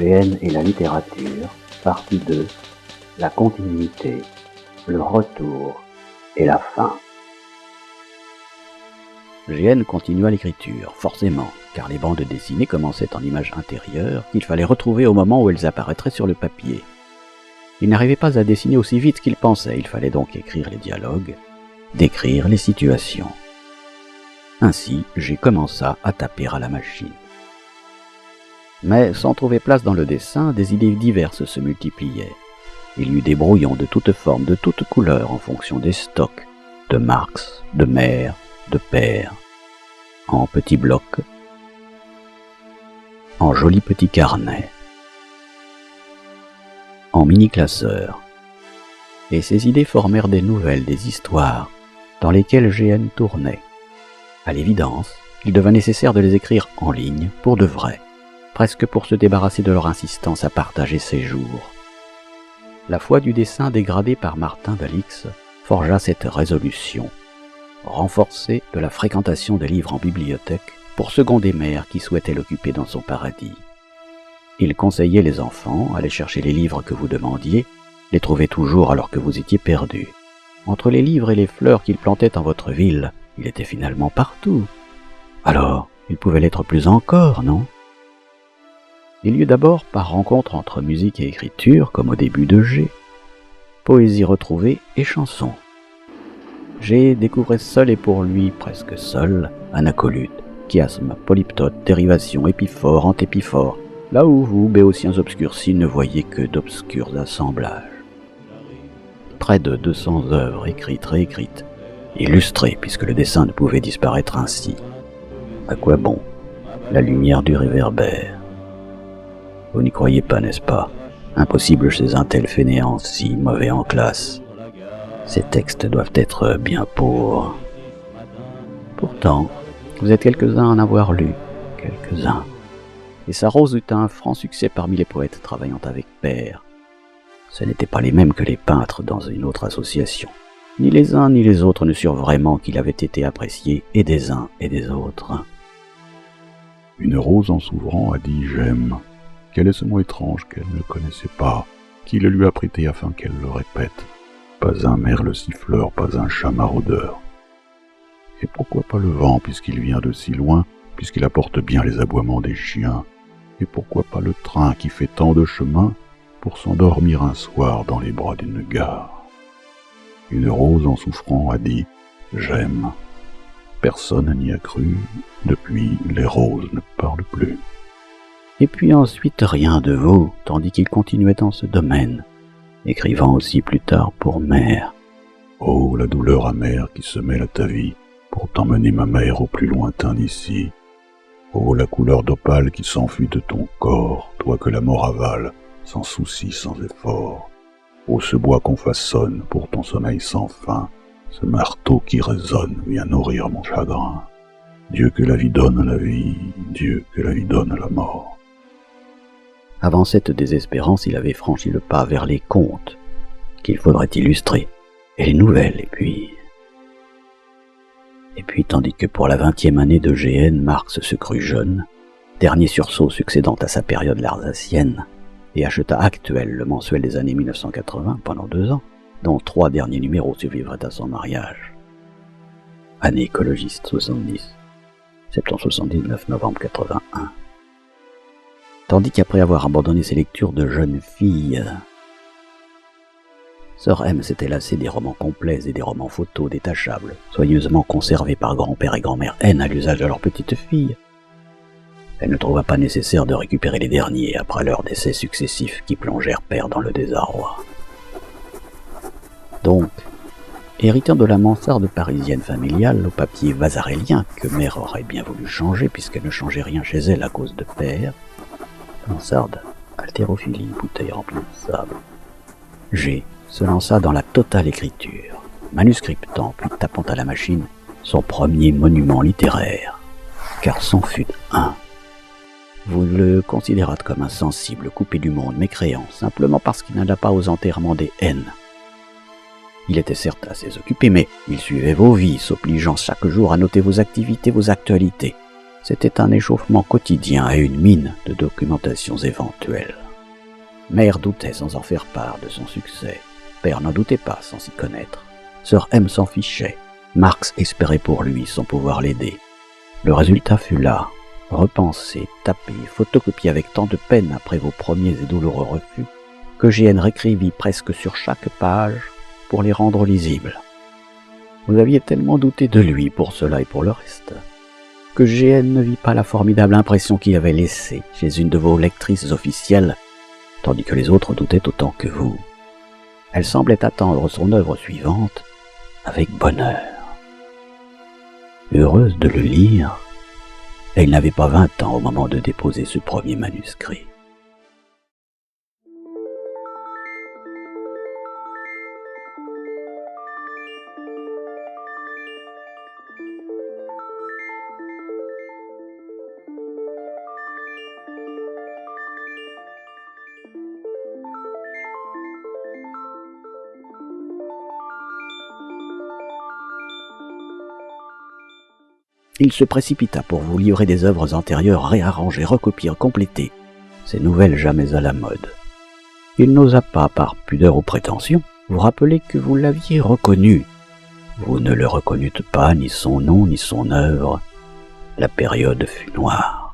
GN et la littérature, partie 2, la continuité, le retour et la fin. GN continua l'écriture, forcément, car les bandes dessinées commençaient en images intérieures qu'il fallait retrouver au moment où elles apparaîtraient sur le papier. Il n'arrivait pas à dessiner aussi vite qu'il pensait, il fallait donc écrire les dialogues, décrire les situations. Ainsi, j'ai commencé à taper à la machine. Mais sans trouver place dans le dessin, des idées diverses se multipliaient. Il y eut des brouillons de toutes formes, de toutes couleurs en fonction des stocks, de Marx, de mère, de père, en petits blocs, en jolis petits carnets, en mini-classeurs. Et ces idées formèrent des nouvelles, des histoires, dans lesquelles GN tournait. À l'évidence, il devint nécessaire de les écrire en ligne, pour de vrai, presque pour se débarrasser de leur insistance à partager ses jours. La foi du dessin dégradé par Martin d'Alix forgea cette résolution, renforcée de la fréquentation des livres en bibliothèque pour seconder mère qui souhaitait l'occuper dans son paradis. Il conseillait les enfants, allez chercher les livres que vous demandiez, les trouver toujours alors que vous étiez perdus. Entre les livres et les fleurs qu'il plantait en votre ville, il était finalement partout. Alors, il pouvait l'être plus encore, non ? Il y eut d'abord par rencontre entre musique et écriture, comme au début de G, poésie retrouvée et chanson. G découvrait seul et pour lui presque seul anacolute, chiasme, polyptote, dérivation, épiphore, antépiphore, là où vous, béotiens obscurcis, ne voyez que d'obscurs assemblages. Près de 200 œuvres écrites, réécrites, illustrées, puisque le dessin ne pouvait disparaître ainsi. À quoi bon la lumière du réverbère? Vous n'y croyez pas, n'est-ce pas? Impossible chez un tel fainéant si mauvais en classe. Ces textes doivent être bien pauvres. Pourtant, vous êtes quelques-uns à en avoir lu, quelques-uns. Et sa rose eut un franc succès parmi les poètes travaillant avec Père. Ce n'étaient pas les mêmes que les peintres dans une autre association. Ni les uns ni les autres ne surent vraiment qu'il avait été apprécié et des uns et des autres. Une rose en s'ouvrant a dit « j'aime ». Quel est ce mot étrange qu'elle ne connaissait pas, qui le lui a prêté afin qu'elle le répète? Pas un merle siffleur, pas un chat maraudeur. Et pourquoi pas le vent, puisqu'il vient de si loin, puisqu'il apporte bien les aboiements des chiens? Et pourquoi pas le train qui fait tant de chemin pour s'endormir un soir dans les bras d'une gare? Une rose en souffrant a dit « j'aime ». Personne n'y a cru, depuis les roses ne parlent plus. Et puis ensuite rien de vous, tandis qu'il continuait dans ce domaine, écrivant aussi plus tard pour mère. Oh, la douleur amère qui se mêle à ta vie, pour t'emmener ma mère au plus lointain d'ici. Oh, la couleur d'opale qui s'enfuit de ton corps, toi que la mort avale, sans souci, sans effort. Oh, ce bois qu'on façonne pour ton sommeil sans fin, ce marteau qui résonne vient nourrir mon chagrin. Dieu que la vie donne à la vie, Dieu que la vie donne à la mort. Avant cette désespérance, il avait franchi le pas vers les contes, qu'il faudrait illustrer, et les nouvelles, et puis, tandis que pour la 20e année de GN, Marx se crut jeune, dernier sursaut succédant à sa période larzacienne, et acheta Actuel, le mensuel des années 1980, pendant 2 ans, dont 3 derniers numéros survivraient à son mariage. Année écologiste 70, septembre 79, novembre 81. Tandis qu'après avoir abandonné ses lectures de jeune fille, Sœur M s'était lassée des romans complets et des romans photos détachables, soigneusement conservés par grand-père et grand-mère N à l'usage de leur petite fille. Elle ne trouva pas nécessaire de récupérer les derniers après leurs décès successifs qui plongèrent Père dans le désarroi. Donc, héritant de la mansarde parisienne familiale au papier vasarélien que mère aurait bien voulu changer puisqu'elle ne changeait rien chez elle à cause de Père, mansarde, haltérophilie, bouteille remplie de sable, G se lança dans la totale écriture, manuscriptant puis tapant à la machine son premier monument littéraire, car c'en fut un. Vous le considérâtes comme insensible, coupé du monde, mécréant, simplement parce qu'il n'alla pas aux enterrements des N. Il était certes assez occupé, mais il suivait vos vies, s'obligeant chaque jour à noter vos activités, vos actualités. C'était un échauffement quotidien et une mine de documentations éventuelles. Mère doutait sans en faire part de son succès. Père n'en doutait pas sans s'y connaître. Sœur M s'en fichait. Marx espérait pour lui sans pouvoir l'aider. Le résultat fut là. Repensé, tapé, photocopié avec tant de peine après vos premiers et douloureux refus, que GN réécrivit presque sur chaque page pour les rendre lisibles. Vous aviez tellement douté de lui pour cela et pour le reste, que GN ne vit pas la formidable impression qu'il avait laissée chez une de vos lectrices officielles, tandis que les autres doutaient autant que vous. Elle semblait attendre son œuvre suivante avec bonheur. Heureuse de le lire, elle n'avait pas 20 ans au moment de déposer ce premier manuscrit. Il se précipita pour vous livrer des œuvres antérieures réarrangées, recopiées, complétées, ces nouvelles jamais à la mode. Il n'osa pas, par pudeur ou prétention, vous rappeler que vous l'aviez reconnu. Vous ne le reconnûtes pas, ni son nom, ni son œuvre. La période fut noire.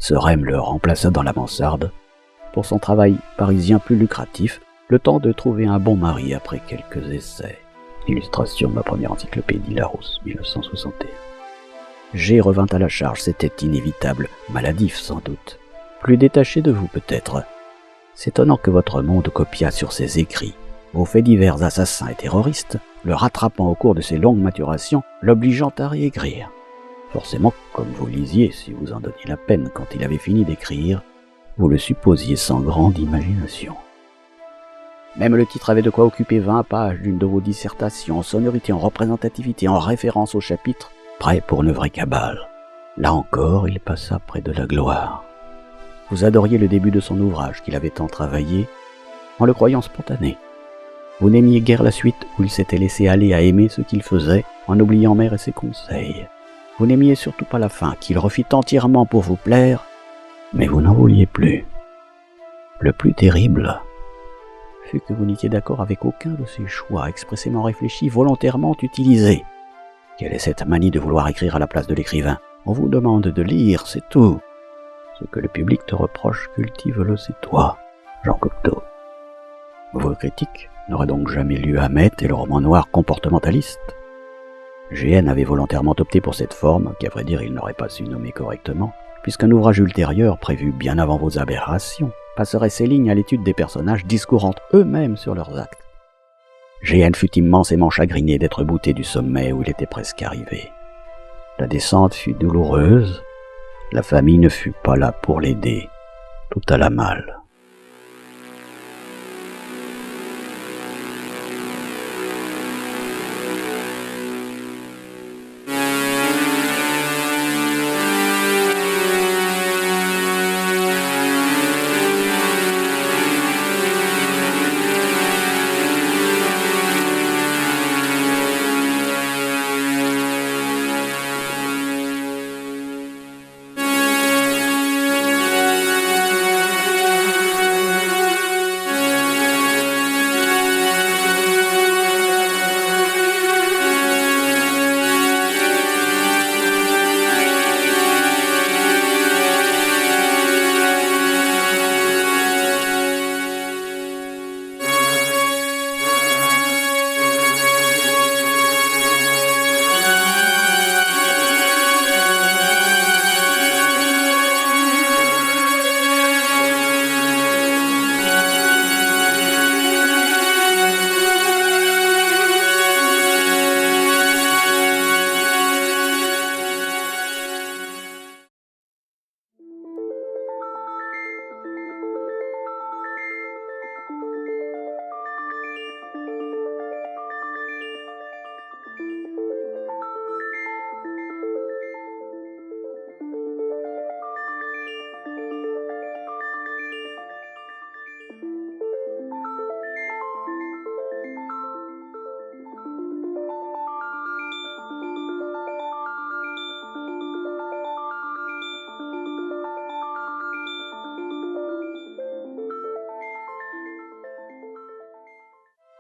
Sœur M le remplaça dans la mansarde, pour son travail parisien plus lucratif, le temps de trouver un bon mari après quelques essais. Illustration de ma première encyclopédie Larousse, 1961. G revint à la charge, c'était inévitable, maladif sans doute. Plus détaché de vous peut-être. C'est étonnant que votre monde copiât sur ses écrits, vos faits divers assassins et terroristes, le rattrapant au cours de ses longues maturations, l'obligeant à réécrire. Forcément, comme vous lisiez, si vous en donniez la peine quand il avait fini d'écrire, vous le supposiez sans grande imagination. Même le titre avait de quoi occuper 20 pages d'une de vos dissertations, en sonorité, en représentativité, en référence au chapitre, prêt pour une vraie cabale. Là encore, il passa près de la gloire. Vous adoriez le début de son ouvrage qu'il avait tant travaillé, en le croyant spontané. Vous n'aimiez guère la suite où il s'était laissé aller à aimer ce qu'il faisait, en oubliant mère et ses conseils. Vous n'aimiez surtout pas la fin, qu'il refit entièrement pour vous plaire, mais vous n'en vouliez plus. Le plus terrible fut que vous n'étiez d'accord avec aucun de ces choix expressément réfléchis, volontairement utilisés. Quelle est cette manie de vouloir écrire à la place de l'écrivain? On vous demande de lire, c'est tout. Ce que le public te reproche, cultive-le, c'est toi, Jean Cocteau. Vos critiques n'auraient donc jamais lu Hamet et le roman noir comportementaliste. GN avait volontairement opté pour cette forme, qu'à vrai dire il n'aurait pas su nommer correctement, puisqu'un ouvrage ultérieur, prévu bien avant vos aberrations, passerait ses lignes à l'étude des personnages discourant eux-mêmes sur leurs actes. GN fut immensément chagriné d'être bouté du sommet où il était presque arrivé. La descente fut douloureuse, la famille ne fut pas là pour l'aider, tout alla mal.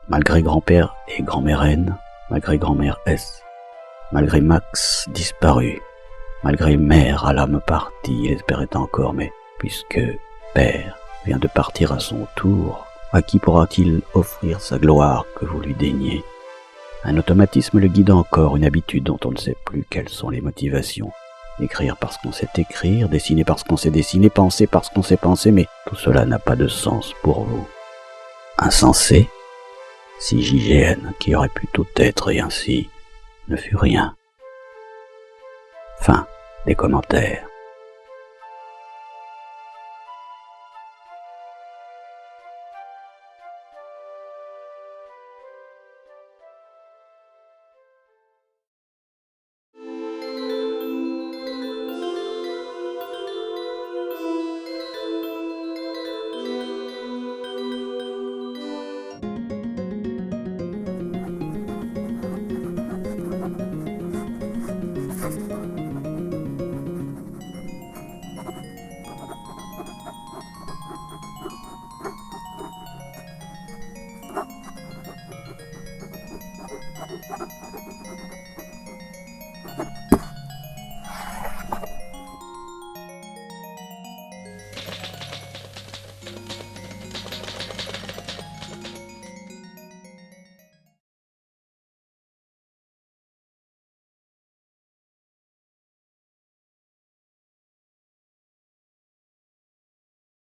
Malgré grand-père et grand-mère N, malgré grand-mère S, malgré Max disparu, malgré mère à l'âme partie, il espérait encore, mais puisque père vient de partir à son tour, à qui pourra-t-il offrir sa gloire que vous lui daignez? Un automatisme le guide encore, une habitude dont on ne sait plus quelles sont les motivations. Écrire parce qu'on sait écrire, dessiner parce qu'on sait dessiner, penser parce qu'on sait penser, mais tout cela n'a pas de sens pour vous. Insensé? Si JGN, qui aurait pu tout être et ainsi, ne fut rien. Fin des commentaires.